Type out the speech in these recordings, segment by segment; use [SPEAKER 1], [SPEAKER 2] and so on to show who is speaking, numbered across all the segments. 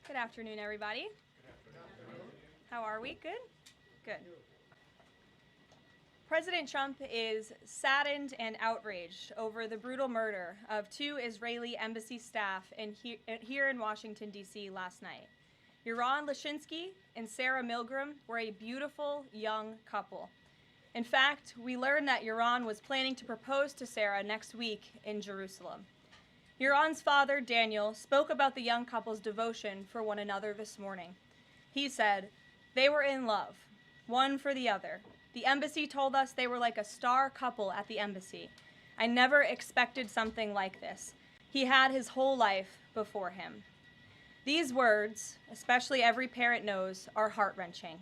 [SPEAKER 1] Good afternoon, everybody. How are we? Good? Good. President Trump is saddened and outraged over the brutal murder of two Israeli embassy staff here in Washington, D.C. last night. Yaron Lashinsky and Sarah Milgram were a beautiful young couple. In fact, we learned that Yaron was planning to propose to Sarah next week in Jerusalem. Yaron's father, Daniel, spoke about the young couple's devotion for one another this morning. He said, "They were in love, one for the other. The embassy told us they were like a star couple at the embassy. I never expected something like this. He had his whole life before him." These words, especially every parent knows, are heart-wrenching.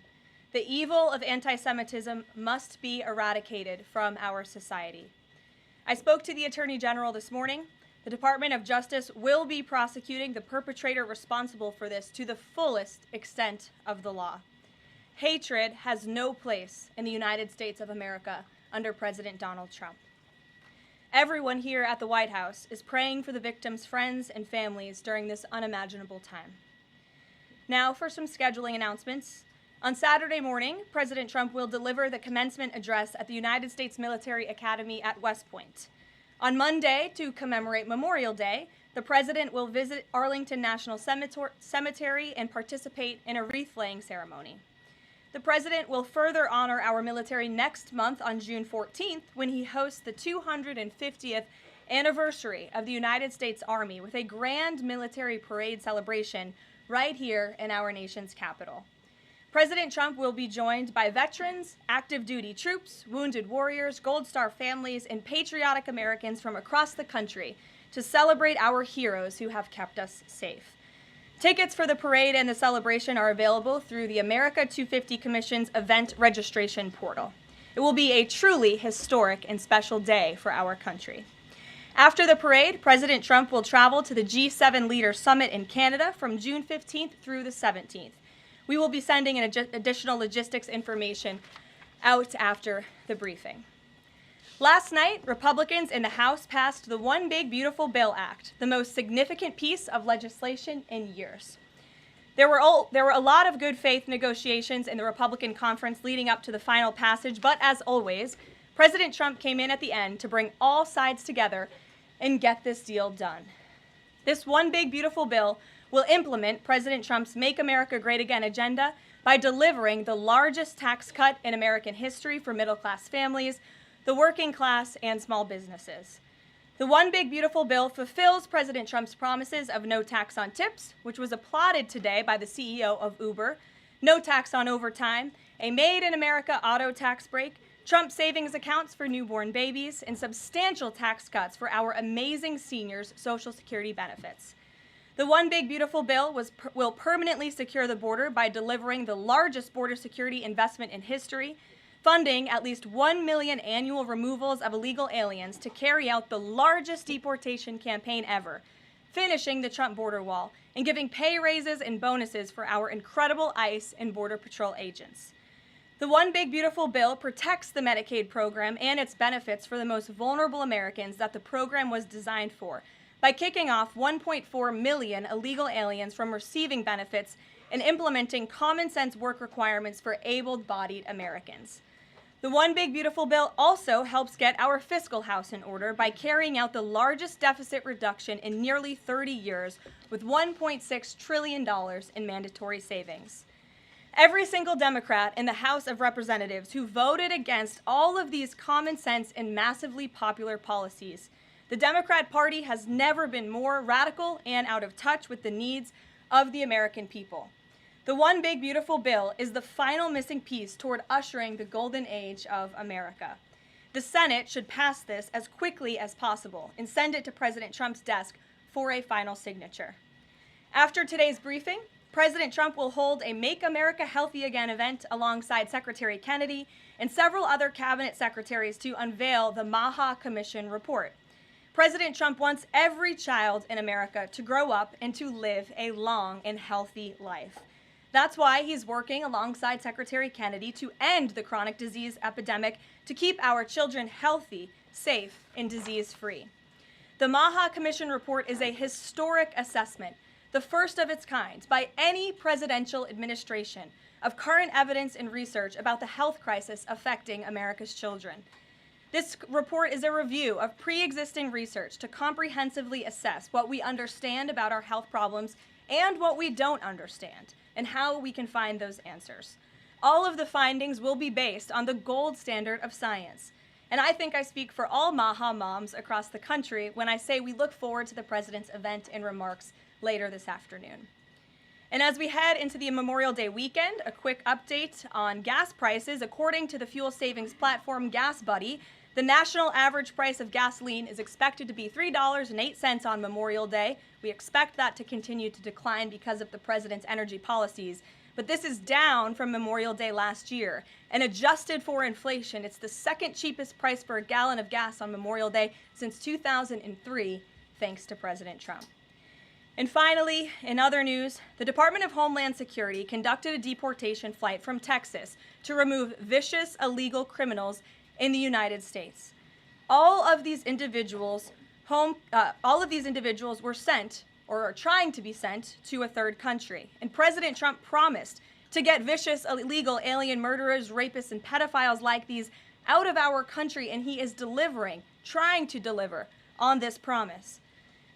[SPEAKER 1] The evil of anti-Semitism must be eradicated from our society. I spoke to the Attorney General this morning. The Department of Justice will be prosecuting the perpetrator responsible for this to the fullest extent of the law. Hatred has no place in the United States of America under President Donald Trump. Everyone here at the White House is praying for the victims' friends and families during this unimaginable time. Now for some scheduling announcements. On Saturday morning, President Trump will deliver the commencement address at the United States Military Academy at West Point. On Monday, to commemorate Memorial Day, the President will visit Arlington National Cemetery and participate in a wreath-laying ceremony. The President will further honor our military next month on June 14th when he hosts the 250th anniversary of the United States Army with a grand military parade celebration right here in our nation's capital. President Trump will be joined by veterans, active duty troops, wounded warriors, Gold Star families, and patriotic Americans from across the country to celebrate our heroes who have kept us safe. Tickets for the parade and the celebration are available through the America 250 Commission's event registration portal. It will be a truly historic and special day for our country. After the parade, President Trump will travel to the G7 Leaders Summit in Canada from June 15th through the 17th. We will be sending an additional logistics information out after the briefing. Last night, Republicans in the House passed the One Big Beautiful Bill Act, the most significant piece of legislation in years. There were a lot of good faith negotiations in the Republican conference leading up to the final passage, but as always, President Trump came in at the end to bring all sides together and get this deal done. This One Big Beautiful Bill will implement President Trump's Make America Great Again agenda by delivering the largest tax cut in American history for middle-class families, the working class, and small businesses. The One Big Beautiful Bill fulfills President Trump's promises of no tax on tips, which was applauded today by the CEO of Uber, no tax on overtime, a Made in America auto tax break, Trump savings accounts for newborn babies, and substantial tax cuts for our amazing seniors' Social Security benefits. The One Big Beautiful Bill will permanently secure the border by delivering the largest border security investment in history, funding at least 1 million annual removals of illegal aliens to carry out the largest deportation campaign ever, finishing the Trump border wall, and giving pay raises and bonuses for our incredible ICE and Border Patrol agents. The One Big Beautiful Bill protects the Medicaid program and its benefits for the most vulnerable Americans that the program was designed for, by kicking off 1.4 million illegal aliens from receiving benefits and implementing common sense work requirements for able-bodied Americans. The One Big Beautiful Bill also helps get our fiscal house in order by carrying out the largest deficit reduction in nearly 30 years with $1.6 trillion in mandatory savings. Every single Democrat in the House of Representatives who voted against all of these common sense and massively popular policies. The Democrat Party has never been more radical and out of touch with the needs of the American people. The One Big Beautiful Bill is the final missing piece toward ushering the golden age of America. The Senate should pass this as quickly as possible and send it to President Trump's desk for a final signature. After today's briefing, President Trump will hold a Make America Healthy Again event alongside Secretary Kennedy and several other cabinet secretaries to unveil the Maha Commission report. President Trump wants every child in America to grow up and to live a long and healthy life. That's why he's working alongside Secretary Kennedy to end the chronic disease epidemic to keep our children healthy, safe, and disease-free. The Maha Commission report is a historic assessment the first of its kind by any presidential administration, of current evidence and research about the health crisis affecting America's children. This report is a review of pre-existing research to comprehensively assess what we understand about our health problems and what we don't understand, and how we can find those answers. All of the findings will be based on the gold standard of science. And I think I speak for all MAHA moms across the country when I say we look forward to the president's event and remarks later this afternoon. And as we head into the Memorial Day weekend, a quick update on gas prices. According to the fuel savings platform Gas Buddy, the national average price of gasoline is expected to be $3.08 on Memorial Day. We expect that to continue to decline because of the president's energy policies. But this is down from Memorial Day last year. And adjusted for inflation, it's the second cheapest price for a gallon of gas on Memorial Day since 2003, thanks to President Trump. And finally, in other news, the Department of Homeland Security conducted a deportation flight from Texas to remove vicious illegal criminals in the United States. All of these individuals were sent, or are trying to be sent, to a third country. And President Trump promised to get vicious illegal alien murderers, rapists, and pedophiles like these out of our country, and he is trying to deliver on this promise.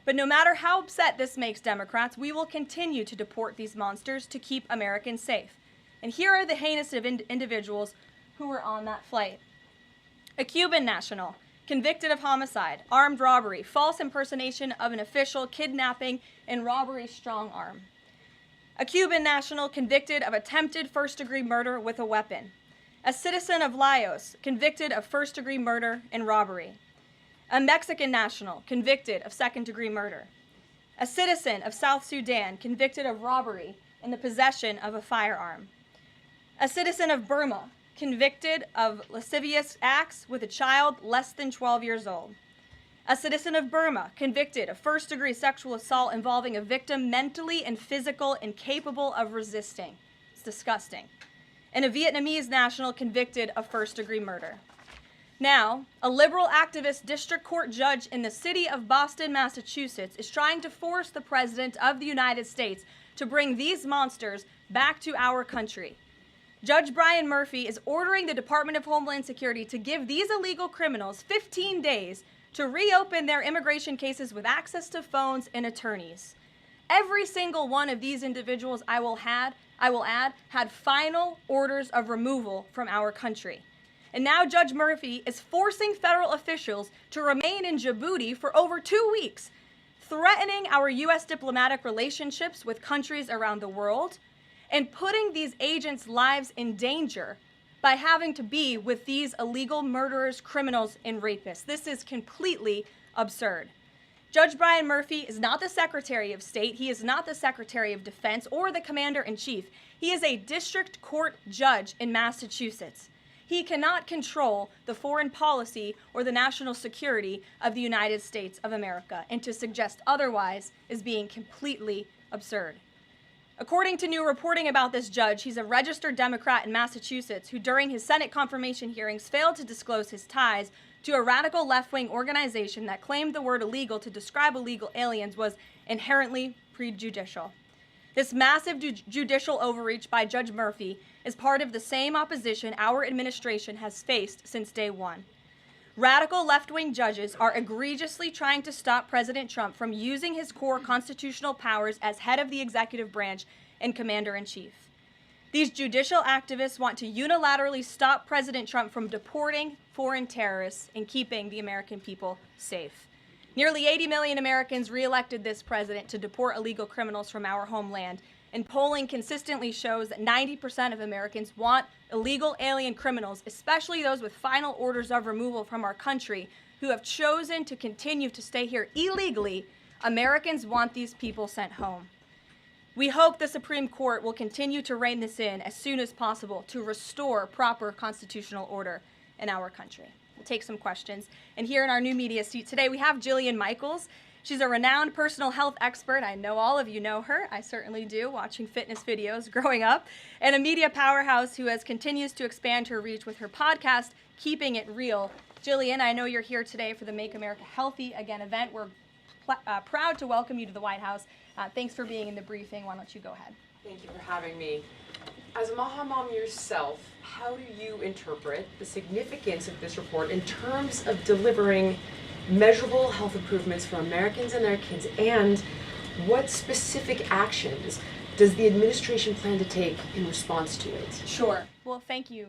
[SPEAKER 1] But no matter how upset this makes Democrats, we will continue to deport these monsters to keep Americans safe. And here are the heinous of individuals who were on that flight. A Cuban national, convicted of homicide, armed robbery, false impersonation of an official, kidnapping, and robbery strong arm. A Cuban national convicted of attempted first-degree murder with a weapon. A citizen of Laos convicted of first-degree murder and robbery. A Mexican national convicted of second-degree murder. A citizen of South Sudan convicted of robbery and the possession of a firearm. A citizen of Burma convicted of lascivious acts with a child less than 12 years old. A citizen of Burma convicted of first-degree sexual assault involving a victim mentally and physically incapable of resisting. It's disgusting. And a Vietnamese national convicted of first-degree murder. Now, a liberal activist district court judge in the city of Boston, Massachusetts, is trying to force the President of the United States to bring these monsters back to our country. Judge Brian Murphy is ordering the Department of Homeland Security to give these illegal criminals 15 days to reopen their immigration cases with access to phones and attorneys. Every single one of these individuals, I will add, had final orders of removal from our country. And now Judge Murphy is forcing federal officials to remain in Djibouti for over 2 weeks, threatening our U.S. diplomatic relationships with countries around the world, and putting these agents' lives in danger by having to be with these illegal murderers, criminals, and rapists. This is completely absurd. Judge Brian Murphy is not the Secretary of State. He is not the Secretary of Defense or the Commander-in-Chief. He is a district court judge in Massachusetts. He cannot control the foreign policy or the national security of the United States of America, and to suggest otherwise is being completely absurd. According to new reporting about this judge, he's a registered Democrat in Massachusetts who during his Senate confirmation hearings failed to disclose his ties to a radical left-wing organization that claimed the word illegal to describe illegal aliens was inherently prejudicial. This massive judicial overreach by Judge Murphy is part of the same opposition our administration has faced since day one. Radical left-wing judges are egregiously trying to stop President Trump from using his core constitutional powers as head of the executive branch and commander-in-chief. These judicial activists want to unilaterally stop President Trump from deporting foreign terrorists and keeping the American people safe. Nearly 80 million Americans re-elected this president to deport illegal criminals from our homeland, and polling consistently shows that 90% of Americans want illegal alien criminals, especially those with final orders of removal from our country, who have chosen to continue to stay here illegally. Americans want these people sent home. We hope the Supreme Court will continue to rein this in as soon as possible to restore proper constitutional order in our country. We'll take some questions. And here in our new media seat today, we have Jillian Michaels. She's a renowned personal health expert. I know all of you know her. I certainly do, watching fitness videos growing up. And a media powerhouse who continues to expand her reach with her podcast, Keeping It Real. Jillian, I know you're here today for the Make America Healthy Again event. We're proud to welcome you to the White House. Thanks for being in the briefing. Why don't you go ahead?
[SPEAKER 2] Thank you for having me. As a Maha mom yourself, how do you interpret the significance of this report in terms of delivering measurable health improvements for Americans and their kids, and what specific actions does the administration plan to take in response to it?
[SPEAKER 1] Sure. Well, thank you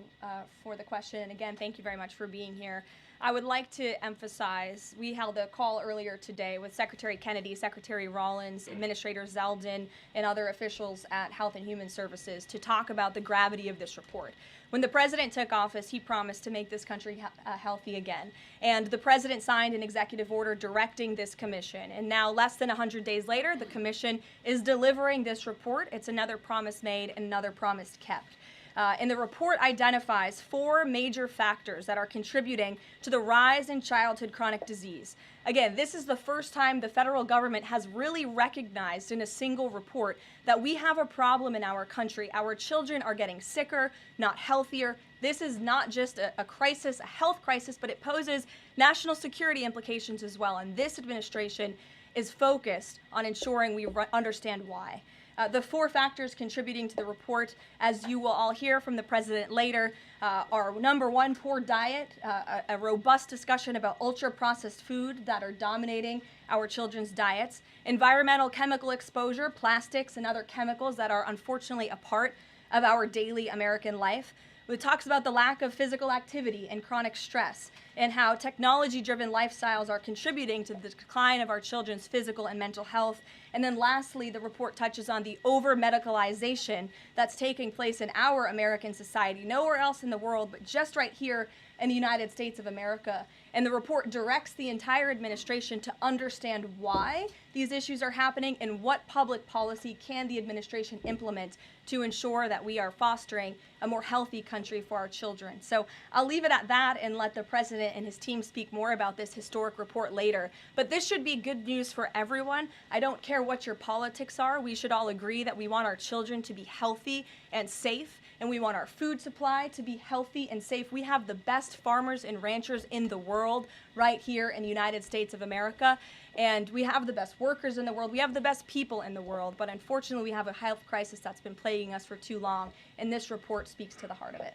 [SPEAKER 1] for the question. And again, thank you very much for being here. I would like to emphasize, we held a call earlier today with Secretary Kennedy, Secretary Rollins, Administrator Zeldin, and other officials at Health and Human Services to talk about the gravity of this report. When the president took office, he promised to make this country healthy again. And the president signed an executive order directing this commission. And now, less than 100 days later, the commission is delivering this report. It's another promise made and another promise kept. And the report identifies 4 major factors that are contributing to the rise in childhood chronic disease. Again, this is the first time the federal government has really recognized in a single report that we have a problem in our country. Our children are getting sicker, not healthier. This is not just a crisis, a health crisis, but it poses national security implications as well. And this administration is focused on ensuring we understand why. The 4 factors contributing to the report, as you will all hear from the president later, are number 1, poor diet, a robust discussion about ultra-processed food that are dominating our children's diets, environmental chemical exposure, plastics and other chemicals that are unfortunately a part of our daily American life. It talks about the lack of physical activity and chronic stress, and how technology-driven lifestyles are contributing to the decline of our children's physical and mental health. And then lastly, the report touches on the over-medicalization that's taking place in our American society, nowhere else in the world, but just right here in the United States of America. And the report directs the entire administration to understand why these issues are happening and what public policy can the administration implement to ensure that we are fostering a more healthy country for our children. So I'll leave it at that and let the president and his team speak more about this historic report later. But this should be good news for everyone. I don't care what your politics are. We should all agree that we want our children to be healthy and safe, and we want our food supply to be healthy and safe. We have the best farmers and ranchers in the world right here in the United States of America, and we have the best workers in the world. We have the best people in the world, but unfortunately we have a health crisis that's been plaguing us for too long, and this report speaks to the heart of it.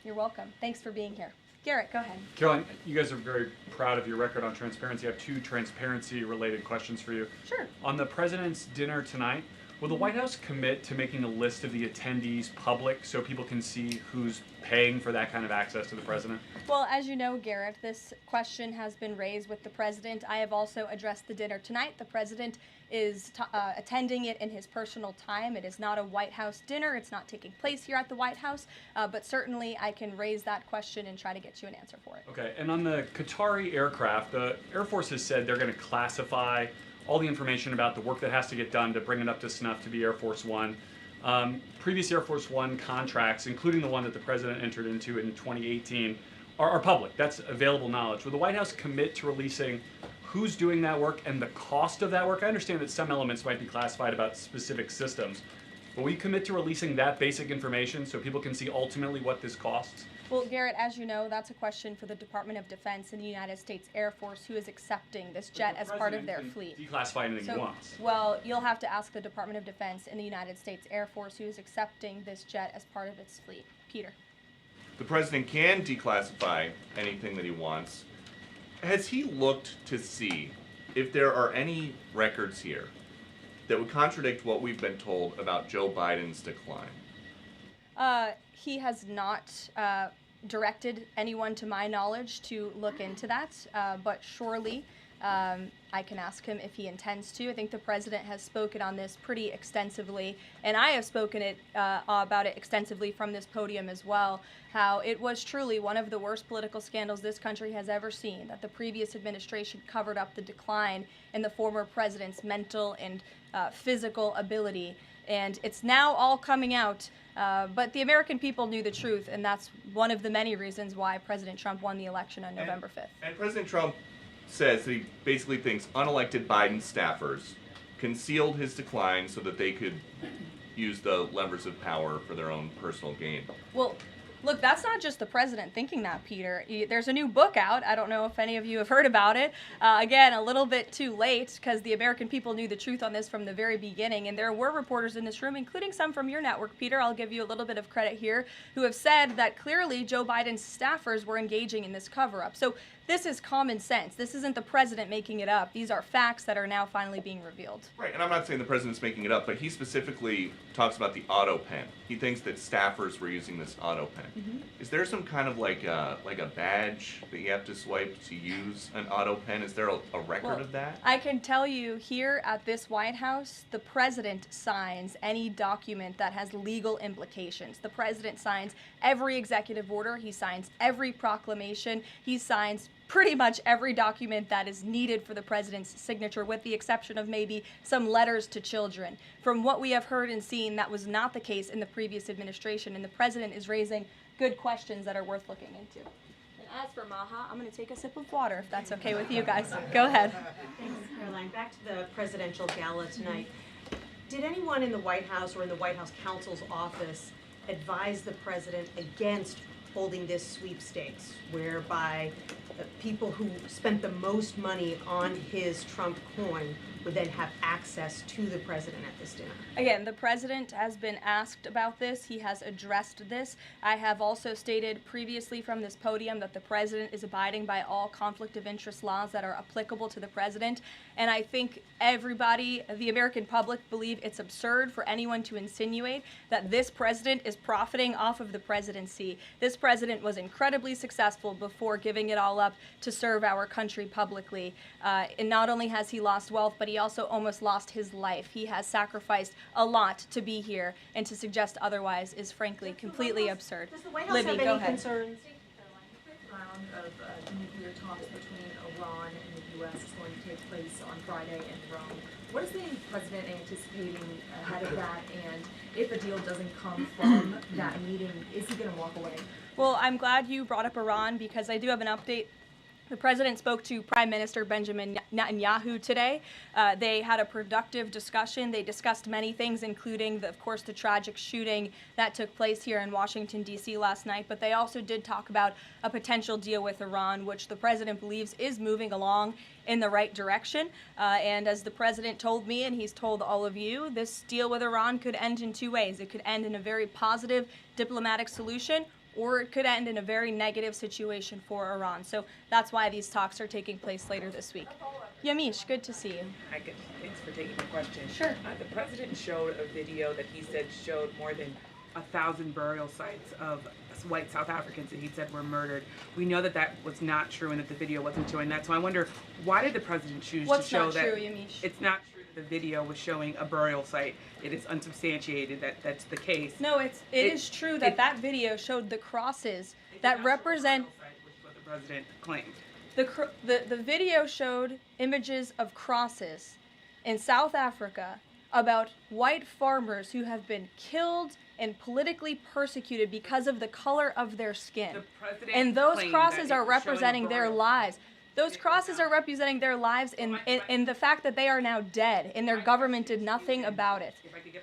[SPEAKER 1] You're welcome. Thanks for being here. Garrett, go ahead.
[SPEAKER 3] Karoline, you guys are very proud of your record on transparency. I have 2 transparency-related questions for you.
[SPEAKER 1] Sure.
[SPEAKER 3] On the president's dinner tonight, will the White House commit to making a list of the attendees public so people can see who's paying for that kind of access to the president?
[SPEAKER 1] Well, as you know, Garrett, this question has been raised with the president. I have also addressed the dinner tonight. The president is attending it in his personal time. It is not a White House dinner. It's not taking place here at the White House, but certainly I can raise that question and try to get you an answer for it.
[SPEAKER 3] Okay, and on the Qatari aircraft, the Air Force has said they're going to classify all the information about the work that has to get done to bring it up to snuff to be Air Force One. Previous Air Force One contracts, including the one that the president entered into in 2018, are public. That's available knowledge. Will the White House commit to releasing who's doing that work and the cost of that work? I understand that some elements might be classified about specific systems, but will you commit to releasing that basic information so people can see ultimately what this costs?
[SPEAKER 1] Well, Garrett, as you know, that's a question for the Department of Defense and the United States Air Force, who is accepting this jet as part of their fleet.
[SPEAKER 3] Declassify anything he wants.
[SPEAKER 1] Well, you'll have to ask the Department of Defense and the United States Air Force, who is accepting this jet as part of its fleet. Peter.
[SPEAKER 4] The president can declassify anything that he wants. Has he looked to see if there are any records here that would contradict what we've been told about Joe Biden's decline?
[SPEAKER 1] He has not directed anyone, to my knowledge, to look into that, but surely I can ask him if he intends to. I think the president has spoken on this pretty extensively, and I have spoken about it extensively from this podium as well, how it was truly one of the worst political scandals this country has ever seen, that the previous administration covered up the decline in the former president's mental and physical ability. And it's now all coming out, but the American people knew the truth, and that's one of the many reasons why President Trump won the election on November 5th.
[SPEAKER 4] And President Trump says that he basically thinks unelected Biden staffers concealed his decline so that they could use the levers of power for their own personal gain.
[SPEAKER 1] Well, Look, that's not just the president thinking that, Peter. There's a new book out. I don't know if any of you have heard about it. Again, a little bit too late because the American people knew the truth on this from the very beginning. And there were reporters in this room, including some from your network, Peter, I'll give you a little bit of credit here, who have said that clearly Joe Biden's staffers were engaging in this cover-up. So this is common sense. This isn't the president making it up. These are facts that are now finally being revealed.
[SPEAKER 4] Right, and I'm not saying the president's making it up, but he specifically talks about the auto pen. He thinks that staffers were using this auto pen.
[SPEAKER 1] Mm-hmm.
[SPEAKER 4] Is there some kind of like a badge that you have to swipe to use an auto pen? Is there a record of that?
[SPEAKER 1] I can tell you here at this White House, the president signs any document that has legal implications. The president signs every executive order. He signs every proclamation. He signs pretty much every document that is needed for the president's signature, with the exception of maybe some letters to children. From what we have heard and seen, that was not the case in the previous administration, and the president is raising good questions that are worth looking into. And as for Maha, I'm going to take a sip of water, if that's okay with you guys. Go ahead.
[SPEAKER 5] Thanks, Karoline. Back to the presidential gala tonight. Did anyone in the White House or in the White House counsel's office advise the president against holding this sweepstakes, whereby people who spent the most money on his Trump coin would then have access to the president at this dinner?
[SPEAKER 1] Again, the president has been asked about this. He has addressed this. I have also stated previously from this podium that the president is abiding by all conflict of interest laws that are applicable to the president. And I think everybody, the American public, believe it's absurd for anyone to insinuate that this president is profiting off of the presidency. This president was incredibly successful before giving it all up to serve our country publicly. And not only has he lost wealth, but he also almost lost his life. He has sacrificed a lot to be here, and to suggest otherwise is frankly completely absurd.
[SPEAKER 5] Does the White House
[SPEAKER 1] Libby,
[SPEAKER 5] have
[SPEAKER 1] go
[SPEAKER 5] any
[SPEAKER 1] ahead.
[SPEAKER 5] concerns?
[SPEAKER 6] The fifth round of nuclear talks between Iran and the U.S. is going to take place on Friday in Rome. What is the president anticipating ahead of that, and if a deal doesn't come from that meeting, is he going to walk away?
[SPEAKER 1] Well, I'm glad you brought up Iran, because I do have an update. The president spoke to Prime Minister Benjamin Netanyahu today. They had a productive discussion. They discussed many things, including, of course, the tragic shooting that took place here in Washington, D.C. last night. But they also did talk about a potential deal with Iran, which the president believes is moving along in the right direction. And as the president told me, and he's told all of you, this deal with Iran could end in two ways. It could end in a very positive diplomatic solution, or it could end in a very negative situation for Iran. So that's why these talks are taking place later this week. Yamish, good to see you.
[SPEAKER 7] Hi, good. Thanks for taking the question.
[SPEAKER 1] Sure.
[SPEAKER 7] The president showed a video that he said showed more than 1,000 burial sites of white South Africans that he said were murdered. We know that that was not true and that the video wasn't showing that. So I wonder, why did the president choose
[SPEAKER 1] What's
[SPEAKER 7] to show
[SPEAKER 1] not
[SPEAKER 7] that?
[SPEAKER 1] true, Yamish?
[SPEAKER 7] It's not true that the video was showing a burial site. It is unsubstantiated that that's the case.
[SPEAKER 1] No, it is true that that video showed the crosses that represent.
[SPEAKER 7] Which is what the president claimed.
[SPEAKER 1] The video showed images of crosses in South Africa about white farmers who have been killed and politically persecuted because of the color of their skin.
[SPEAKER 7] The president
[SPEAKER 1] And those
[SPEAKER 7] claimed
[SPEAKER 1] crosses
[SPEAKER 7] that it
[SPEAKER 1] are
[SPEAKER 7] was showing a
[SPEAKER 1] representing their
[SPEAKER 7] burial
[SPEAKER 1] lives. Those crosses are representing their lives in the fact that they are now dead, and their government did nothing about it.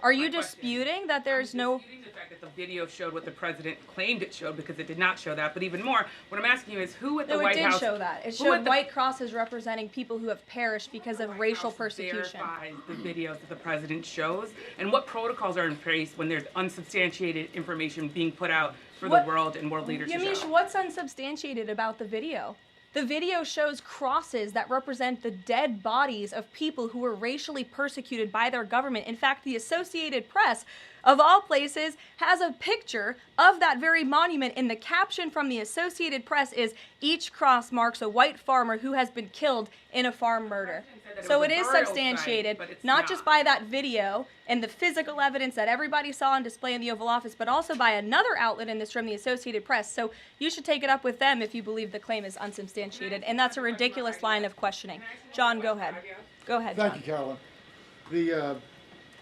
[SPEAKER 1] Are you disputing that there's no...
[SPEAKER 7] I'm disputing the fact that the video showed what the president claimed it showed, because it did not show that. But even more, what I'm asking you is who at the
[SPEAKER 1] No, it
[SPEAKER 7] White
[SPEAKER 1] did
[SPEAKER 7] House...
[SPEAKER 1] show that. It
[SPEAKER 7] who
[SPEAKER 1] showed
[SPEAKER 7] at the
[SPEAKER 1] white crosses representing people who have perished because of
[SPEAKER 7] White
[SPEAKER 1] racial
[SPEAKER 7] House
[SPEAKER 1] persecution.
[SPEAKER 7] verifies the videos that the president shows, and what protocols are in place when there's unsubstantiated information being put out for
[SPEAKER 1] What-
[SPEAKER 7] the world and world leaders to
[SPEAKER 1] Yamish,
[SPEAKER 7] show?
[SPEAKER 1] what's unsubstantiated about the video? The video shows crosses that represent the dead bodies of people who were racially persecuted by their government. In fact, the Associated Press, of all places, has a picture of that very monument, and the caption from the Associated Press is, "Each cross marks a white farmer who has been killed in a farm murder."
[SPEAKER 7] that it
[SPEAKER 1] So
[SPEAKER 7] was
[SPEAKER 1] it
[SPEAKER 7] a
[SPEAKER 1] is
[SPEAKER 7] burial
[SPEAKER 1] substantiated,
[SPEAKER 7] site, but it's
[SPEAKER 1] not
[SPEAKER 7] not.
[SPEAKER 1] just by that video and the physical evidence that everybody saw on display in the Oval Office, but also by another outlet in this room, the Associated Press. So you should take it up with them if you believe the claim is unsubstantiated, and that's a ridiculous line of questioning. John, go ahead. Go ahead, John.
[SPEAKER 8] Thank you, Caroline. The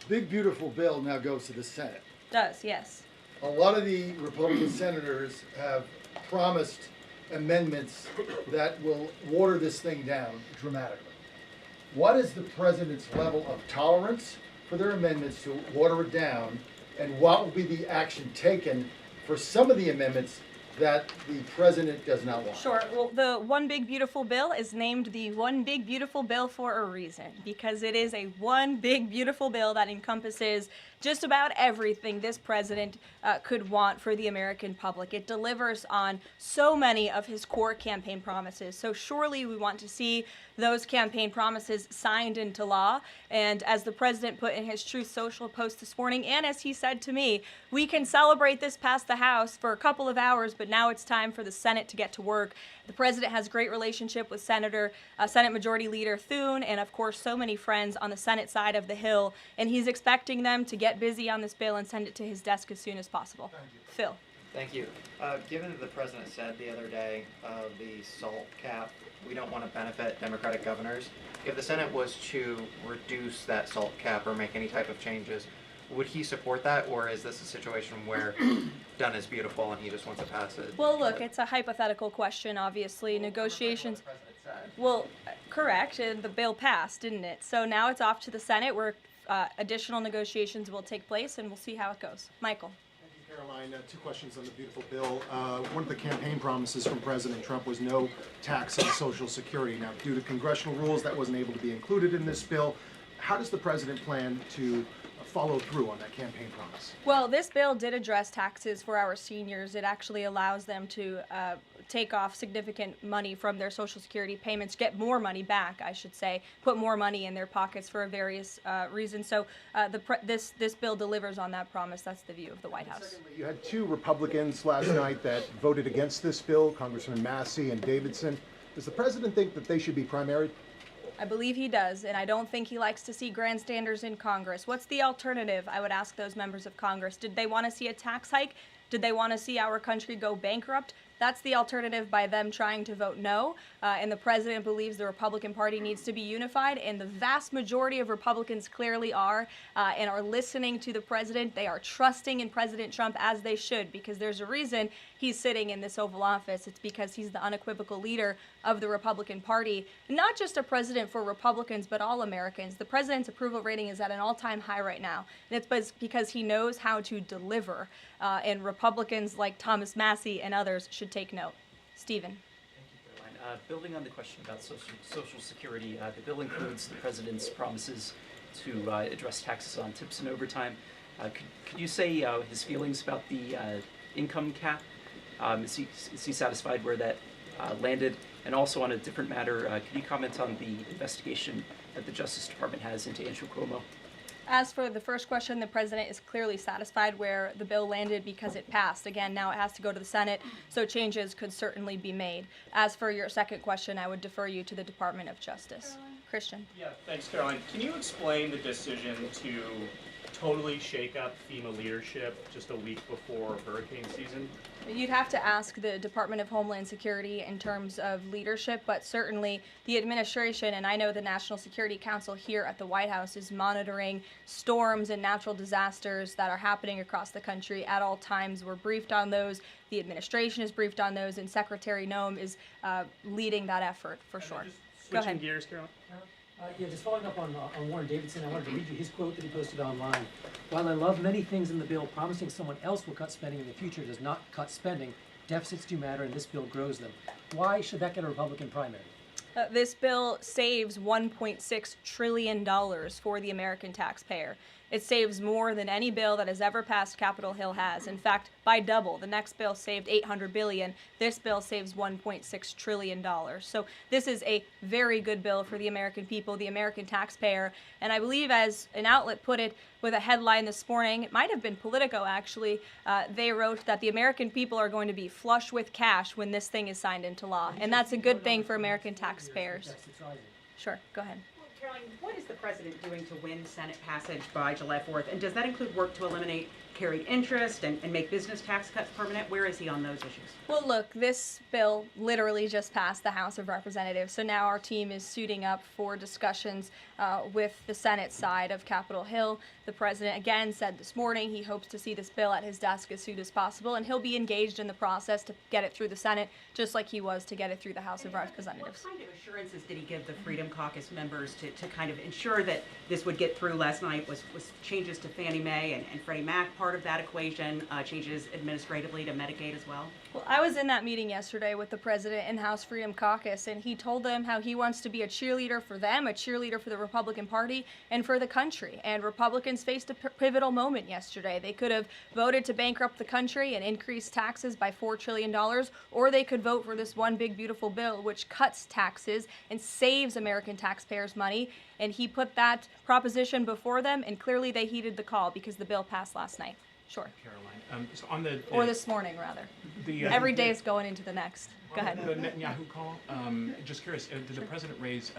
[SPEAKER 8] big, beautiful bill now goes to the Senate.
[SPEAKER 1] Does, yes.
[SPEAKER 8] A lot of the Republican senators have promised amendments that will water this thing down dramatically. What is the president's level of tolerance for their amendments to water it down, and what will be the action taken for some of the amendments that the president does not want?
[SPEAKER 1] Sure. Well, the One Big Beautiful Bill is named the One Big Beautiful Bill for a reason, because it is a one big beautiful bill that encompasses just about everything this president could want for the American public. It delivers on so many of his core campaign promises. So surely we want to see those campaign promises signed into law. And as the president put in his Truth Social post this morning, and as he said to me, we can celebrate this past the House for a couple of hours, but now it's time for the Senate to get to work. The president has a great relationship with Senate Majority Leader Thune, and of course so many friends on the Senate side of the Hill, and he's expecting them to get busy on this bill and send it to his desk as soon as possible. Phil.
[SPEAKER 9] Thank you. Given that the president said the other day the SALT cap, we don't want to benefit Democratic governors. If the Senate was to reduce that SALT cap or make any type of changes, would he support that, or is this a situation where done is beautiful and he just wants to pass it?
[SPEAKER 1] Well, look, it's a hypothetical question, obviously. Negotiations. Well, correct, and the bill passed, didn't it? So now it's off to the Senate where additional negotiations will take place, and we'll see how it goes. Michael.
[SPEAKER 10] Thank you, Caroline. Two questions on the beautiful bill. One of the campaign promises from President Trump was no tax on Social Security. Now, due to congressional rules, that wasn't able to be included in this bill. How does the president plan to follow through on that campaign promise?
[SPEAKER 1] Well, this bill did address taxes for our seniors. It actually allows them to take off significant money from their Social Security payments, get more money back, I should say, put more money in their pockets for various reasons. So this bill delivers on that promise. That's the view of the White House.
[SPEAKER 10] Secondly, you had two Republicans last night that voted against this bill, Congressman Massey and Davidson. Does the president think that they should be primaried?
[SPEAKER 1] I believe he does, and I don't think he likes to see grandstanders in Congress. What's the alternative? I would ask those members of Congress. Did they want to see a tax hike? Did they want to see our country go bankrupt? That's the alternative by them trying to vote no. And the president believes the Republican Party needs to be unified, and the vast majority of Republicans clearly are and are listening to the president. They are trusting in President Trump, as they should, because there's a reason he's sitting in this Oval Office. It's because he's the unequivocal leader of the Republican Party. Not just a president for Republicans, but all Americans. The president's approval rating is at an all-time high right now, and it's because he knows how to deliver. And Republicans like Thomas Massey and others should take note. Stephen.
[SPEAKER 11] Thank you, Caroline. Building on the question about Social Security, the bill includes the president's promises to address taxes on tips and overtime. Could you say his feelings about the income cap? Is he satisfied where that landed? And also on a different matter, could you comment on the investigation that the Justice Department has into Andrew Cuomo?
[SPEAKER 1] As for the first question, the president is clearly satisfied where the bill landed because it passed. Again, now it has to go to the Senate, so changes could certainly be made. As for your second question, I would defer you to the Department of Justice. Christian.
[SPEAKER 12] Yeah, thanks, Caroline. Can you explain the decision to totally shake up FEMA leadership just a week before hurricane season?
[SPEAKER 1] You'd have to ask the Department of Homeland Security in terms of leadership, but certainly the administration, and I know the National Security Council here at the White House is monitoring storms and natural disasters that are happening across the country at all times. We're briefed on those. The administration is briefed on those, and Secretary Noem is leading that effort for sure. Go ahead.
[SPEAKER 12] Switching gears, Caroline.
[SPEAKER 13] Yeah, just following up on Warren Davidson, I wanted to read you his quote that he posted online. While I love many things in the bill, promising someone else will cut spending in the future does not cut spending. Deficits do matter, and this bill grows them. Why should that get a Republican primary?
[SPEAKER 1] This bill saves $1.6 trillion for the American taxpayer. It saves more than any bill that has ever passed Capitol Hill has. In fact, by double. The next bill saved $800 billion. This bill saves $1.6 trillion. So this is a very good bill for the American people, the American taxpayer. And I believe, as an outlet put it with a headline this morning, it might have been Politico actually, they wrote that the American people are going to be flush with cash when this thing is signed into law. And that's a good thing for American taxpayers. Sure, go ahead.
[SPEAKER 14] Caroline, what is the president doing to win Senate passage by July 4th? And does that include work to eliminate carried interest and make business tax cuts permanent? Where is he on those issues?
[SPEAKER 1] Well, look, this bill literally just passed the House of Representatives, so now our team is suiting up for discussions with the Senate side of Capitol Hill. The president again said this morning he hopes to see this bill at his desk as soon as possible, and he'll be engaged in the process to get it through the Senate, just like he was to get it through the House of Representatives.
[SPEAKER 14] What kind of assurances did he give the Freedom Caucus members to kind of ensure that this would get through last night? Was changes to Fannie Mae and Freddie Mac part part of that equation changes administratively to Medicaid as well?
[SPEAKER 1] Well, I was in that meeting yesterday with the president and House Freedom Caucus, and he told them how he wants to be a cheerleader for them, a cheerleader for the Republican Party, and for the country. And Republicans faced a pivotal moment yesterday. They could have voted to bankrupt the country and increase taxes by $4 trillion, or they could vote for this one big, beautiful bill which cuts taxes and saves American taxpayers money. And he put that proposition before them, and clearly they heeded the call because the bill passed last night. Sure.
[SPEAKER 15] Caroline, so on the
[SPEAKER 1] Or this morning, rather. Every day is going into the next. Go ahead.
[SPEAKER 15] The Netanyahu call. Just curious, did the president raise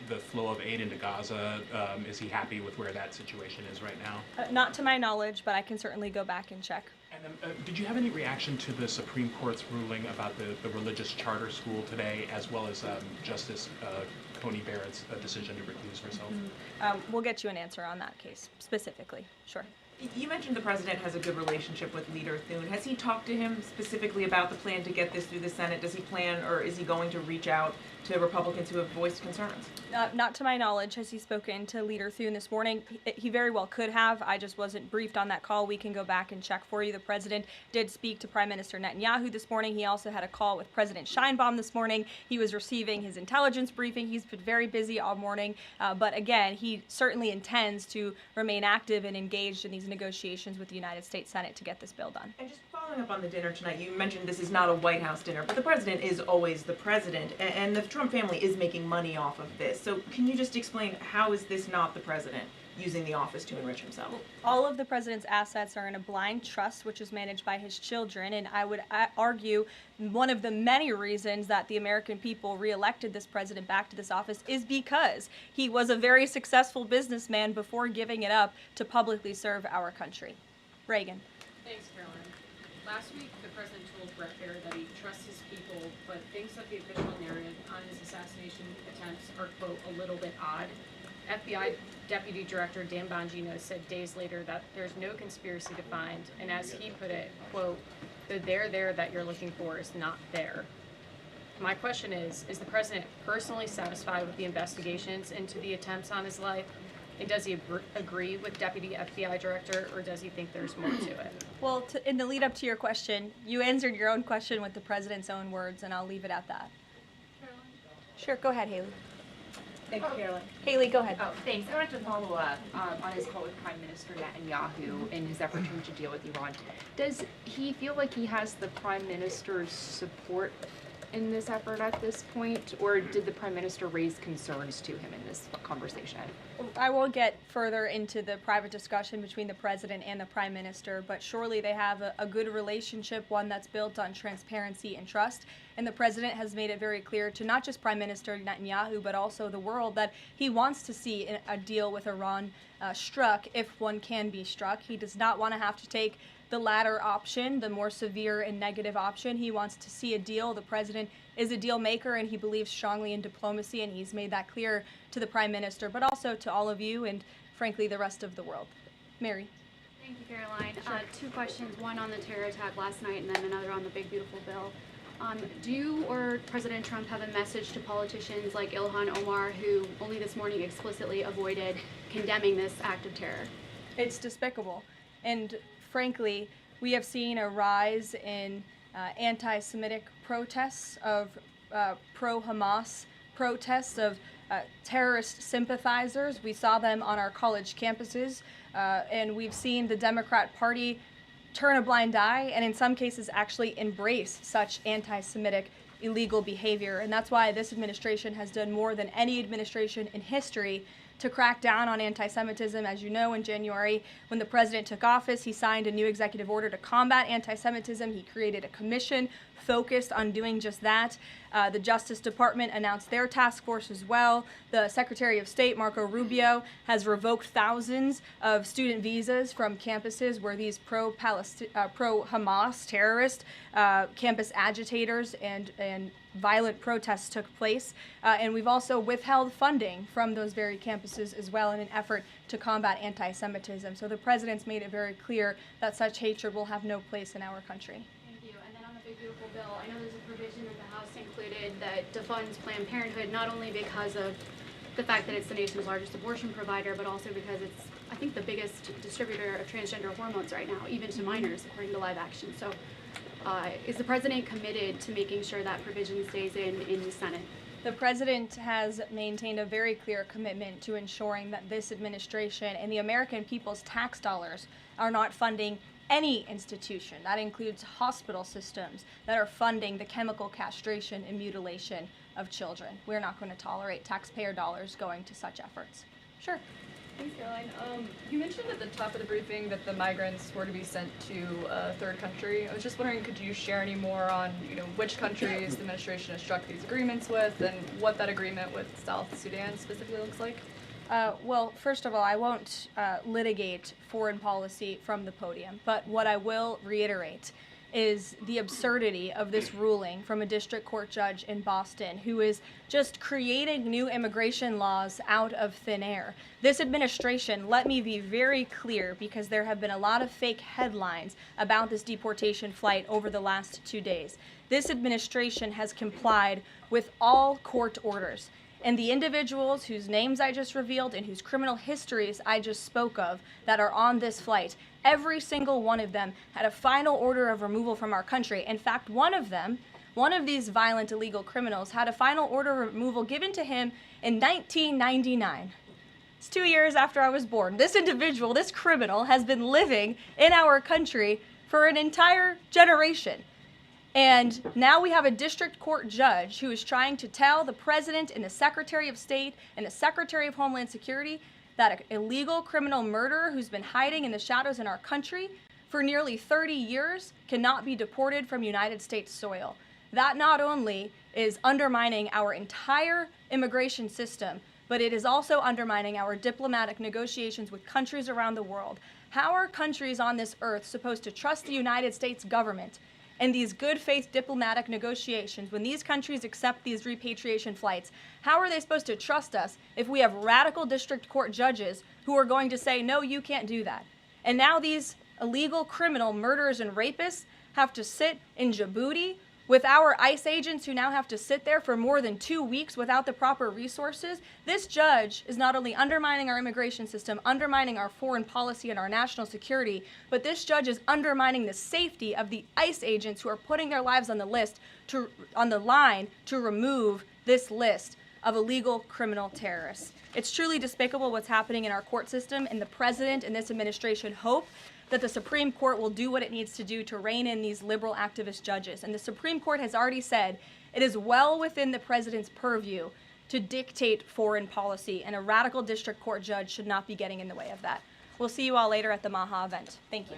[SPEAKER 15] the flow of aid into Gaza? Is he happy with where that situation is right now?
[SPEAKER 1] Not to my knowledge, but I can certainly go back and check.
[SPEAKER 15] And then, did you have any reaction to the Supreme Court's ruling about the religious charter school today, as well as Justice Coney Barrett's decision to recuse herself?
[SPEAKER 1] We'll get you an answer on that case specifically. Sure.
[SPEAKER 7] You mentioned the president has a good relationship with Leader Thune. Has he talked to him specifically about the plan to get this through the Senate? Does he plan, or is he going to reach out to Republicans who have voiced concerns?
[SPEAKER 1] Not to my knowledge has he spoken to Leader Thune this morning. He very well could have. I just wasn't briefed on that call. We can go back and check for you. The president did speak to Prime Minister Netanyahu this morning. He also had a call with President Sheinbaum this morning. He was receiving his intelligence briefing. He's been very busy all morning. But again, he certainly intends to remain active and engaged in these negotiations with the United States Senate to get this bill done.
[SPEAKER 7] And just following up on the dinner tonight, you mentioned this is not a White House dinner, but the president is always the president, and the Trump family is making money off of this. So can you just explain, how is this not the president using the office to enrich himself?
[SPEAKER 1] All of the president's assets are in a blind trust, which is managed by his children, and I would argue one of the many reasons that the American people reelected this president back to this office is because he was a very successful businessman before giving it up to publicly serve our country. Reagan.
[SPEAKER 16] Thanks, Caroline. Last week, the president told Brett Baer that he trusts his people, but thinks that the official narrative on his assassination attempts are, quote, a little bit odd. FBI Deputy Director Dan Bongino said days later that there's no conspiracy to find, and as he put it, quote, the there that you're looking for is not there. My question is the president personally satisfied with the investigations into the attempts on his life? And does he agree with Deputy FBI Director, or does he think there's more to it?
[SPEAKER 1] Well, in the lead up to your question, you answered your own question with the president's own words, and I'll leave it at that. Sure, go ahead, Haley.
[SPEAKER 6] Thank you, Caroline.
[SPEAKER 1] Haley, go ahead.
[SPEAKER 6] Oh, thanks. I wanted to follow up on his call with Prime Minister Netanyahu in his effort to deal with Iran. Does he feel like he has the Prime Minister's support in this effort at this point, or did the Prime Minister raise concerns to him in this conversation?
[SPEAKER 1] I won't get further into the private discussion between the president and the prime minister, but surely they have a good relationship, one that's built on transparency and trust. And the president has made it very clear to not just Prime Minister Netanyahu, but also the world, that he wants to see a deal with Iran struck, if one can be struck. He does not want to have to take the latter option, the more severe and negative option. He wants to see a deal. The president is a deal maker, and he believes strongly in diplomacy, and he's made that clear to the prime minister, but also to all of you and, frankly, the rest of the world. Mary.
[SPEAKER 17] Thank you, Caroline. Two questions, one on the terror attack last night and then another on the big, beautiful bill. Do you or President Trump have a message to politicians like Ilhan Omar, who only this morning explicitly avoided condemning this act of terror?
[SPEAKER 1] It's despicable. And frankly, we have seen a rise in anti-Semitic protests, of pro-Hamas protests, of terrorist sympathizers. We saw them on our college campuses, and we've seen the Democrat Party turn a blind eye and in some cases actually embrace such anti-Semitic illegal behavior. And that's why this administration has done more than any administration in history to crack down on anti-Semitism. As you know, in January, when the president took office, he signed a new executive order to combat anti-Semitism. He created a commission focused on doing just that. The Justice Department announced their task force as well. The Secretary of State, Marco Rubio, has revoked thousands of student visas from campuses where these pro-Hamas terrorist campus agitators and violent protests took place. And we've also withheld funding from those very campuses as well in an effort to combat anti-Semitism. So the president's made it very clear that such hatred will have no place in our country.
[SPEAKER 17] Thank you. And then on the big, beautiful bill, I know there's a provision that the House included that defunds Planned Parenthood, not only because of the fact that it's the nation's largest abortion provider, but also because it's, I think, the biggest distributor of transgender hormones right now, even to minors, according to Live Action. So is the president committed to making sure that provision stays in the Senate?
[SPEAKER 1] The president has maintained a very clear commitment to ensuring that this administration and the American people's tax dollars are not funding any institution. That includes hospital systems that are funding the chemical castration and mutilation of children. We're not going to tolerate taxpayer dollars going to such efforts. Sure.
[SPEAKER 18] Thanks, Caroline. You mentioned at the top of the briefing that the migrants were to be sent to a third country. I was just wondering, could you share any more on, which countries the administration has struck these agreements with, and what that agreement with South Sudan specifically looks like?
[SPEAKER 1] Well, first of all, I won't litigate foreign policy from the podium, but what I will reiterate is the absurdity of this ruling from a district court judge in Boston who is just creating new immigration laws out of thin air. This administration, let me be very clear, because there have been a lot of fake headlines about this deportation flight over the last 2 days. This administration has complied with all court orders. And the individuals whose names I just revealed and whose criminal histories I just spoke of that are on this flight, every single one of them had a final order of removal from our country. In fact, one of these violent illegal criminals had a final order of removal given to him in 1999. It's 2 years after I was born. This individual, this criminal, has been living in our country for an entire generation. And now we have a district court judge who is trying to tell the president and the Secretary of State and the Secretary of Homeland Security that an illegal criminal murderer who's been hiding in the shadows in our country for nearly 30 years cannot be deported from United States soil. That not only is undermining our entire immigration system, but it is also undermining our diplomatic negotiations with countries around the world. How are countries on this earth supposed to trust the United States government and these good faith diplomatic negotiations when these countries accept these repatriation flights? How are they supposed to trust us if we have radical district court judges who are going to say, no, you can't do that? And now these illegal criminal murderers and rapists have to sit in Djibouti with our ICE agents who now have to sit there for more than 2 weeks without the proper resources. This judge is not only undermining our immigration system, undermining our foreign policy and our national security, but this judge is undermining the safety of the ICE agents who are putting their lives on the line to remove this list of illegal criminal terrorists. It's truly despicable what's happening in our court system, and the president and this administration hope that the Supreme Court will do what it needs to do to rein in these liberal activist judges. And the Supreme Court has already said it is well within the president's purview to dictate foreign policy, and a radical district court judge should not be getting in the way of that. We'll see you all later at the Maha event. Thank you.